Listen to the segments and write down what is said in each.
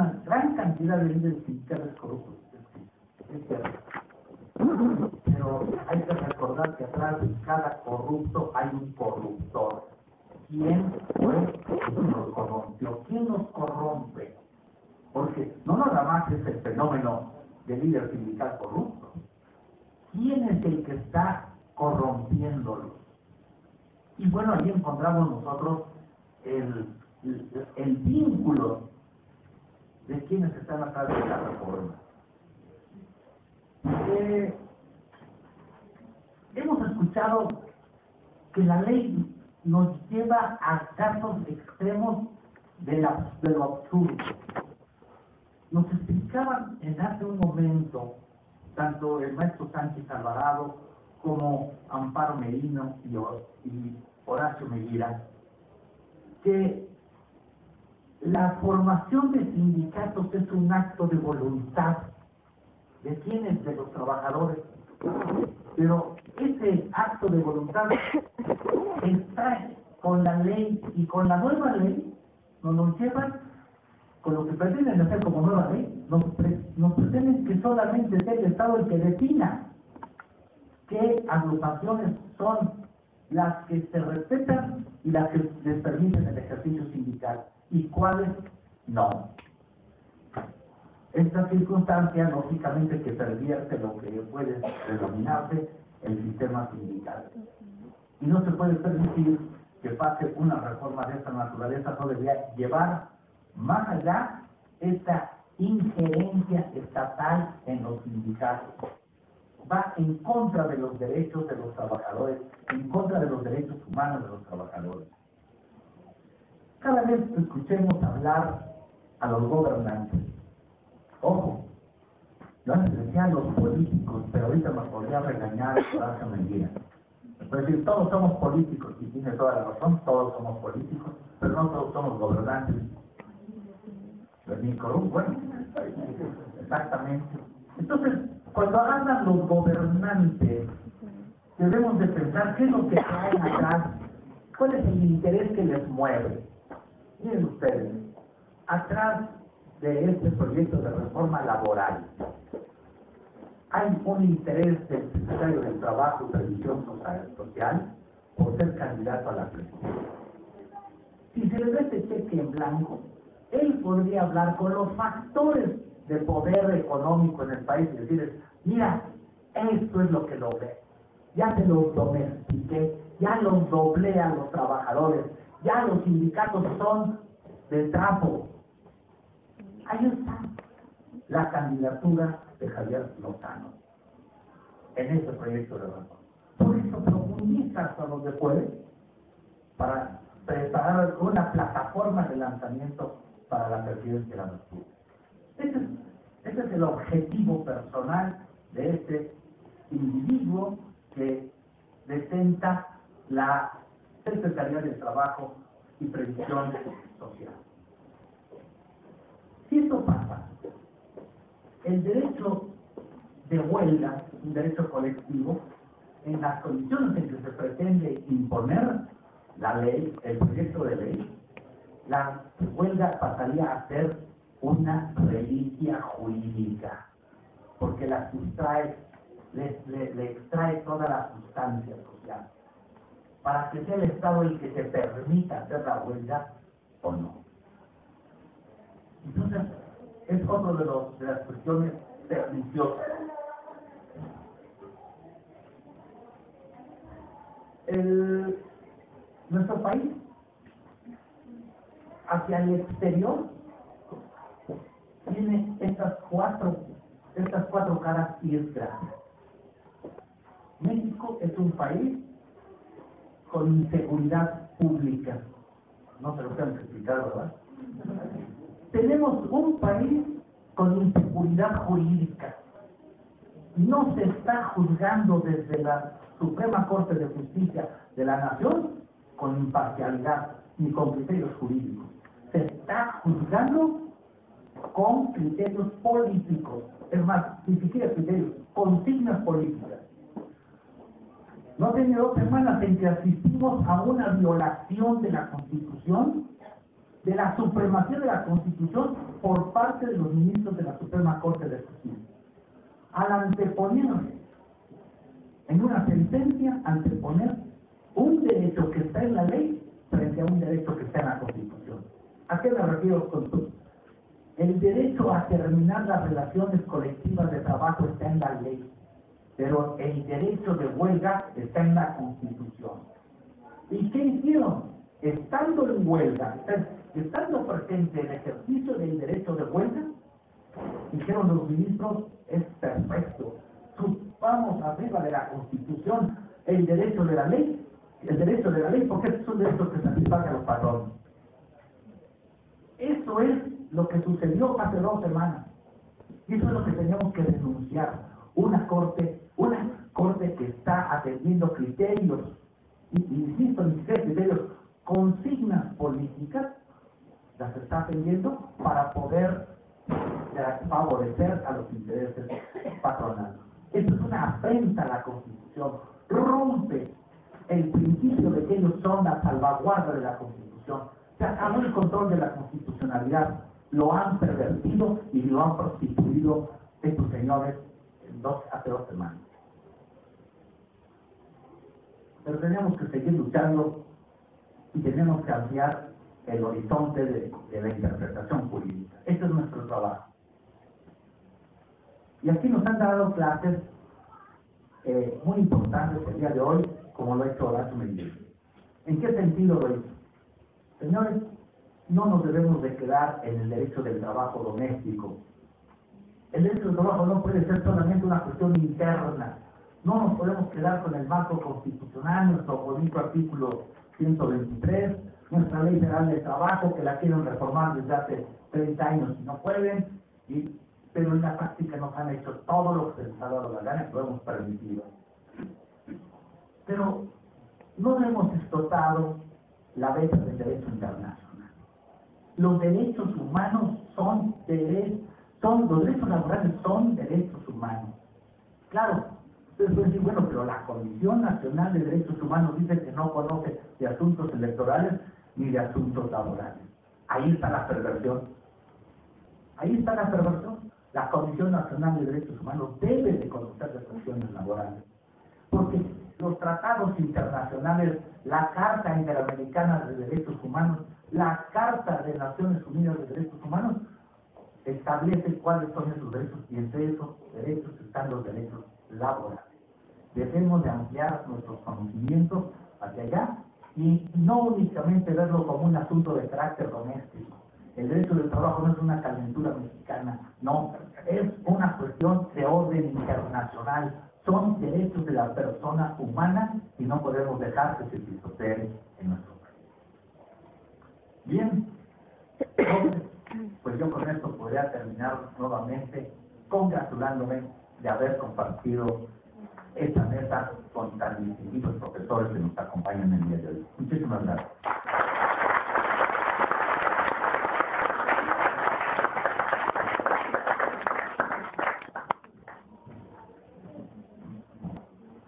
una gran cantidad de líderes sindicales corruptos. Es cierto. Pero hay que recordar que atrás de cada corrupto hay un corruptor. ¿Quién fue quien nos corrompió? ¿Quién nos corrompe? Porque no nada más es el fenómeno del líder sindical corrupto. ¿Quién es el que está corrompiéndolo? Y bueno, ahí encontramos nosotros el vínculo de quienes están atrás de la reforma. Hemos escuchado que la ley nos lleva a casos extremos de lo absurdo. Nos explicaban hace un momento, tanto el maestro Sánchez Alvarado como Amparo Merino y Horacio Meguira, que la formación de sindicatos es un acto de voluntad. ¿De quiénes? De los trabajadores. Pero ese acto de voluntad está con la ley, y con la nueva ley nos llevan, con lo que pretenden hacer como nueva ley, nos pretenden que solamente sea el Estado el que defina qué agrupaciones son las que se respetan y las que les permiten el ejercicio sindical y cuáles no. Esta circunstancia, lógicamente, que pervierte lo que puede denominarse el sistema sindical. Y no se puede permitir que pase una reforma de esta naturaleza. No debería llevar más allá esta injerencia estatal en los sindicatos. Va en contra de los derechos de los trabajadores, en contra de los derechos humanos de los trabajadores. Cada vez que escuchemos hablar a los gobernantes, ojo, yo antes decía a los políticos, pero ahorita me podría regañar Horacio Meguira. Es decir, todos somos políticos, y tiene toda la razón, todos somos políticos, pero no todos somos gobernantes. Ni corruptos, bueno, exactamente. Entonces, cuando hablan los gobernantes, debemos de pensar qué es lo que hay atrás, cuál es el interés que les mueve. Miren ustedes, atrás de este proyecto de reforma laboral hay un interés del secretario del Trabajo y Previsión Social por ser candidato a la presidencia. Si se le da este cheque en blanco, él podría hablar con los factores de poder económico en el país y decirles: mira, esto es lo que logré, ya se los domestiqué, ya los doblé a los trabajadores, ya los sindicatos son de trapo. Ahí está la candidatura de Javier Lozano en este proyecto de reforma. Por eso profundiza hasta donde puede para preparar una plataforma de lanzamiento para la presidencia de la República. Ese es el objetivo personal de este individuo que detenta la Secretaría del Trabajo y Previsión Social. Si esto pasa, el derecho de huelga, un derecho colectivo, en las condiciones en que se pretende imponer la ley, el proyecto de ley, la huelga pasaría a ser una reliquia jurídica, porque la sustrae, le extrae toda la sustancia social, para que sea el Estado el que te permita hacer la huelga o no. Entonces, es otro de las cuestiones perniciosas. Nuestro país, hacia el exterior, tiene estas cuatro caras y es grande. México es un país con inseguridad pública. No se lo tengo que explicar, ¿verdad? Tenemos un país con inseguridad jurídica. No se está juzgando desde la Suprema Corte de Justicia de la Nación con imparcialidad ni con criterios jurídicos. Se está juzgando con criterios políticos. Es más, ni siquiera criterios, consignas políticas. ¿No tiene 2 semanas en que asistimos a una violación de la Constitución de la supremacía de la Constitución por parte de los ministros de la Suprema Corte de Justicia. Al anteponer, en una sentencia, anteponer un derecho que está en la ley frente a un derecho que está en la Constitución. ¿A qué me refiero con esto? El derecho a terminar las relaciones colectivas de trabajo está en la ley, pero el derecho de huelga está en la Constitución. ¿Y qué hicieron? Estando en huelga, estando presente en el ejercicio del derecho de huelga, dijeron los ministros, es perfecto, vamos arriba de la Constitución, el derecho de la ley, porque es un derecho que satisface a los patrones. Eso es lo que sucedió hace 2 semanas. Y eso es lo que tenemos que denunciar. Una corte que está atendiendo criterios, y insisto, ni siquiera criterios, consignas políticas, las está atendiendo para poder favorecer a los intereses patronales. Esto es una afrenta a la Constitución, rompe el principio de que ellos son la salvaguarda de la Constitución. Se acabó el control de la constitucionalidad, lo han pervertido y lo han prostituido estos señores hace 2 semanas. Pero tenemos que seguir luchando y tenemos que ampliar el horizonte de la interpretación jurídica. Este es nuestro trabajo. Y aquí nos han dado clases muy importantes el día de hoy, como lo ha hecho Horacio Medina. ¿En qué sentido lo hizo? Señores, no nos debemos de quedar en el derecho del trabajo doméstico. El derecho del trabajo no puede ser solamente una cuestión interna. No nos podemos quedar con el marco constitucional, nuestro bonito artículo 123, nuestra ley federal del trabajo, que la quieren reformar desde hace 30 años y no pueden, pero en la práctica nos han hecho todo lo que se les ha dado la gana y lo hemos permitido. Pero no hemos explotado la beta del derecho internacional. Los derechos humanos los derechos laborales son derechos humanos. Claro, ustedes pueden decir, bueno, pero la Comisión Nacional de Derechos Humanos dice que no conoce de asuntos electorales ni de asuntos laborales. Ahí está la perversión. Ahí está la perversión. La Comisión Nacional de Derechos Humanos debe de conocer de cuestiones laborales. Porque los tratados internacionales, la Carta Interamericana de Derechos Humanos, la Carta de Naciones Unidas de Derechos Humanos, establece cuáles son esos derechos, y entre esos derechos están los derechos laborales. Debemos de ampliar nuestros conocimientos hacia allá y no únicamente verlo como un asunto de carácter doméstico. El derecho del trabajo no es una calentura mexicana, no, es una cuestión de orden internacional. Son derechos de la persona humana y no podemos dejar que se pisoteen en nuestro país. Bien, entonces, pues yo con esto podría terminar nuevamente congratulándome de haber compartido esta mesa con tan distinguidos profesores que nos acompañan el día de hoy. Muchísimas gracias.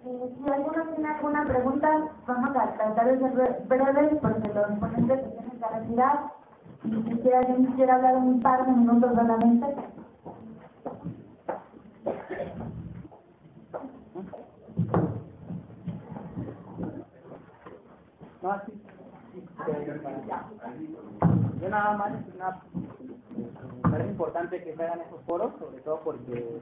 Si alguno tiene alguna pregunta, vamos a tratar de ser breves porque los ponentes se tienen que retirar. Y si alguien quisiera hablar un par de minutos solamente. No, sí. Yo nada más, me parece importante que se hagan esos foros, sobre todo porque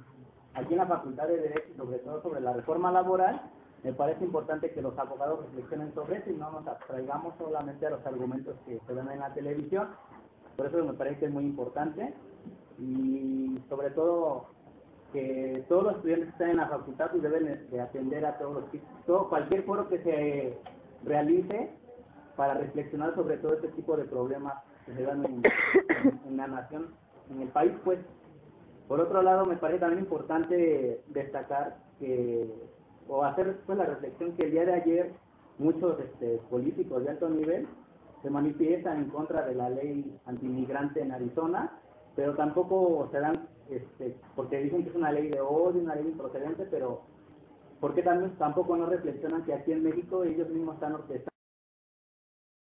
aquí en la Facultad de Derecho, y sobre todo sobre la reforma laboral, me parece importante que los abogados reflexionen sobre eso y no nos abstraigamos solamente a los argumentos que se ven en la televisión. Por eso me parece que es muy importante y sobre todo que todos los estudiantes que están en la facultad pues deben de atender a cualquier foro que se realice para reflexionar sobre todo este tipo de problemas que se dan en la nación, en el país, pues. Por otro lado, me parece también importante destacar o hacer pues la reflexión que el día de ayer muchos políticos de alto nivel se manifiestan en contra de la ley antimigrante en Arizona, pero tampoco se dan, porque dicen que es una ley de odio, una ley improcedente, pero ¿por qué tampoco no reflexionan que aquí en México ellos mismos están orquestando